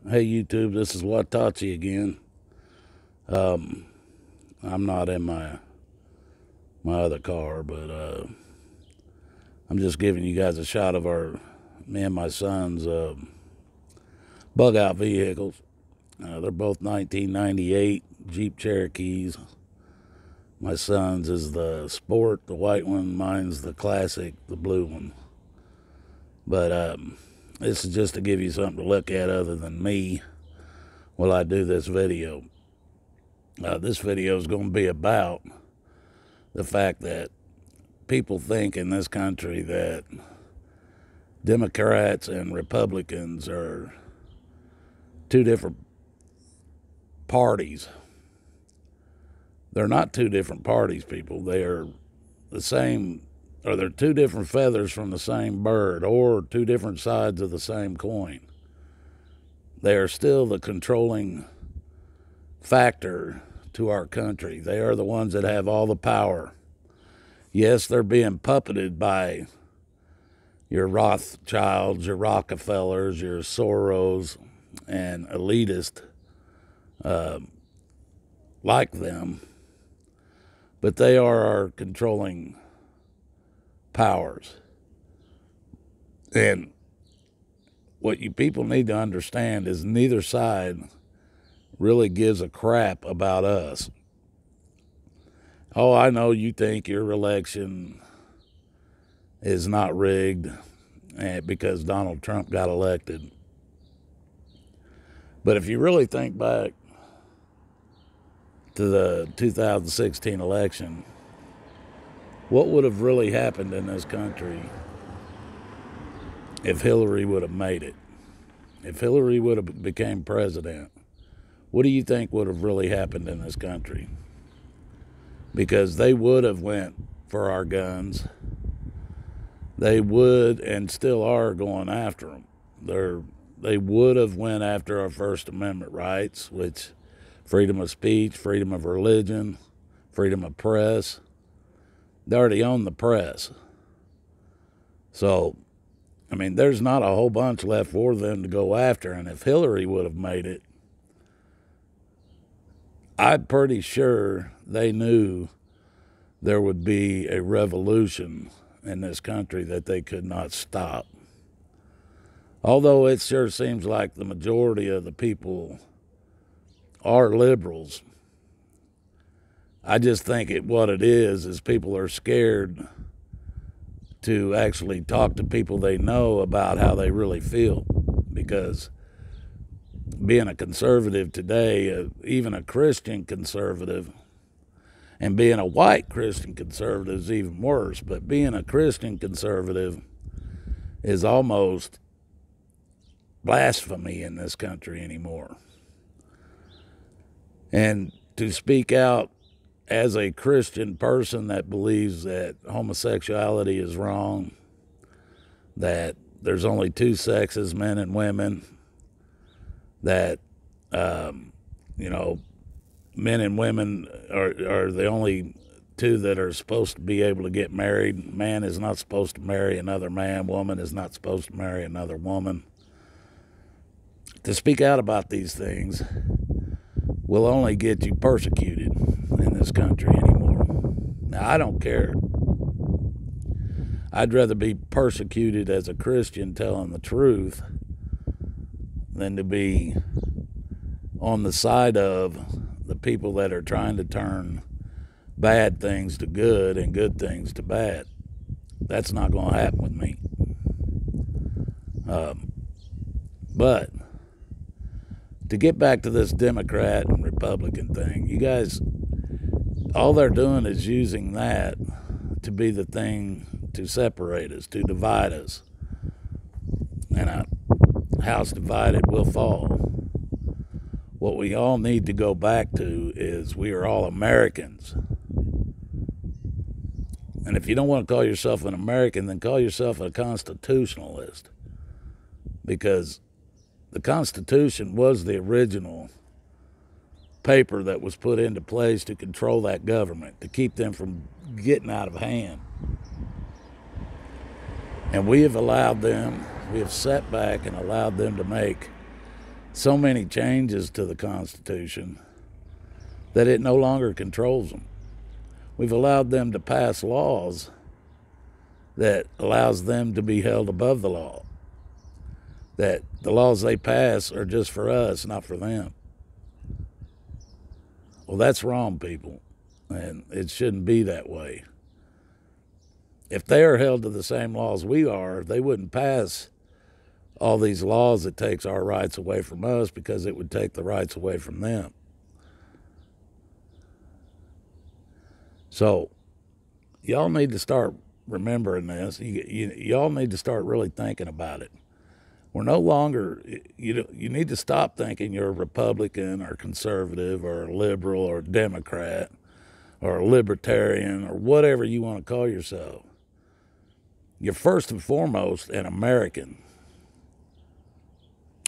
Hey YouTube, this is Watachi again. I'm not in my other car, but I'm just giving you guys a shot of me and my son's bug out vehicles. They're both 1998 Jeep Cherokees. My son's is the Sport, the white one. Mine's the Classic, the blue one. But this is just to give you something to look at other than me while I do this video. This video is going to be about the fact that people think in this country that Democrats and Republicans are two different parties. They're not two different parties, people. They are the same, or they're two different feathers from the same bird, or two different sides of the same coin. They are still the controlling factor to our country. They are the ones that have all the power. Yes, they're being puppeted by your Rothschilds, your Rockefellers, your Soros, and elitists like them. But they are our controlling powers. And what you people need to understand is neither side really gives a crap about us. Oh, I know you think your election is not rigged because Donald Trump got elected. But if you really think back to the 2016 election, what would have really happened in this country if Hillary would have made it? If Hillary would have became president, what do you think would have really happened in this country? Because they would have went for our guns. They would and still are going after them. They would have went after our First Amendment rights, which freedom of speech, freedom of religion, freedom of press. They already own the press. So, I mean, there's not a whole bunch left for them to go after. And if Hillary would have made it, I'm pretty sure they knew there would be a revolution in this country that they could not stop. Although it sure seems like the majority of the people are liberals, I just think what it is people are scared to actually talk to people they know about how they really feel. Because being a conservative today, even a Christian conservative, and being a white Christian conservative is even worse, but being a Christian conservative is almost blasphemy in this country anymore. And to speak out as a Christian person that believes that homosexuality is wrong, that there's only two sexes, men and women, that, men and women are the only two that are supposed to be able to get married. Man is not supposed to marry another man. Woman is not supposed to marry another woman. To speak out about these things will only get you persecuted in this country anymore. Now, I don't care. I'd rather be persecuted as a Christian telling the truth than to be on the side of the people that are trying to turn bad things to good and good things to bad. That's not going to happen with me. But to get back to this Democrat and Republican thing, you guys, all they're doing is using that to be the thing to separate us, to divide us. And a house divided will fall. What we all need to go back to is we are all Americans. And if you don't want to call yourself an American, then call yourself a constitutionalist. Because the Constitution was the original paper that was put into place to control that government, to keep them from getting out of hand. And we have allowed them, we have sat back and allowed them to make so many changes to the Constitution that it no longer controls them. We've allowed them to pass laws that allows them to be held above the law. That the laws they pass are just for us, not for them. Well, that's wrong, people, and it shouldn't be that way. If they are held to the same laws we are, they wouldn't pass all these laws that takes our rights away from us, because it would take the rights away from them. So y'all need to start remembering this. Y'all need to start really thinking about it. We're no longer, you need to stop thinking you're a Republican or conservative or a liberal or a Democrat or a libertarian or whatever you want to call yourself. You're first and foremost an American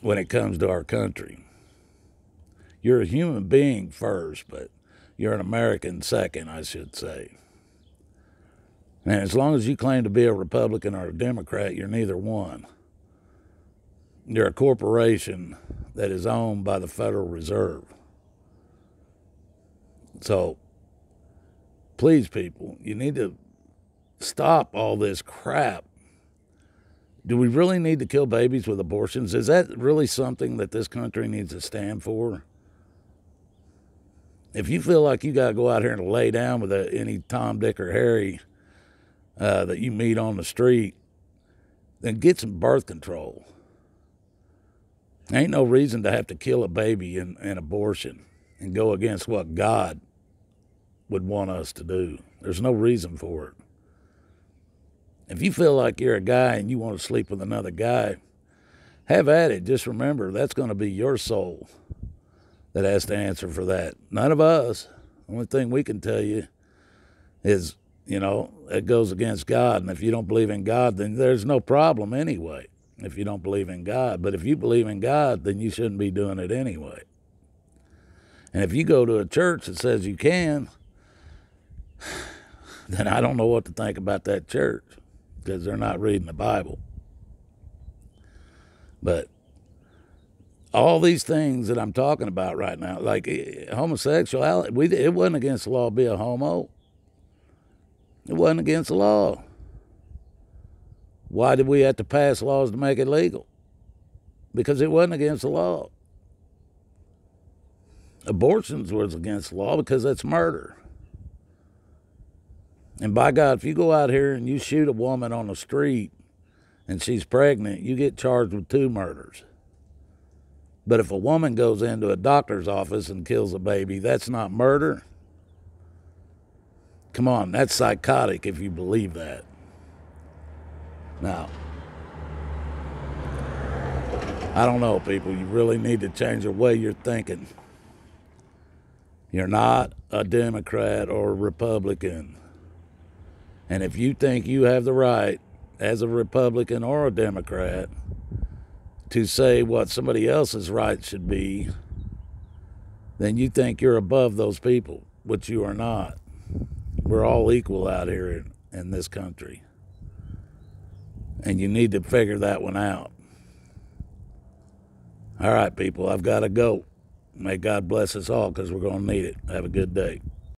when it comes to our country. You're a human being first, but you're an American second, I should say. And as long as you claim to be a Republican or a Democrat, you're neither one. You're a corporation that is owned by the Federal Reserve. So, please, people, you need to stop all this crap. Do we really need to kill babies with abortions? Is that really something that this country needs to stand for? If you feel like you got to go out here and lay down with any Tom, Dick, or Harry that you meet on the street, then get some birth control. Ain't no reason to have to kill a baby in abortion and go against what God would want us to do. There's no reason for it. If you feel like you're a guy and you want to sleep with another guy, have at it. Just remember, that's going to be your soul that has to answer for that. None of us. The only thing we can tell you is, it goes against God. And if you don't believe in God, then there's no problem anyway, if you don't believe in God. But if you believe in God, then you shouldn't be doing it anyway. And if you go to a church that says you can, then I don't know what to think about that church, because they're not reading the Bible. But all these things that I'm talking about right now, like homosexuality, it wasn't against the law to be a homo. It wasn't against the law. Why did we have to pass laws to make it legal? Because it wasn't against the law. Abortions was against the law because that's murder. And by God, if you go out here and you shoot a woman on the street and she's pregnant, you get charged with 2 murders. But if a woman goes into a doctor's office and kills a baby, that's not murder. Come on, that's psychotic if you believe that. Now, I don't know, people. You really need to change the way you're thinking. You're not a Democrat or a Republican. And if you think you have the right, as a Republican or a Democrat, to say what somebody else's rights should be, then you think you're above those people, which you are not. We're all equal out here in this country. And you need to figure that one out. All right, people, I've got to go. May God bless us all, because we're going to need it. Have a good day.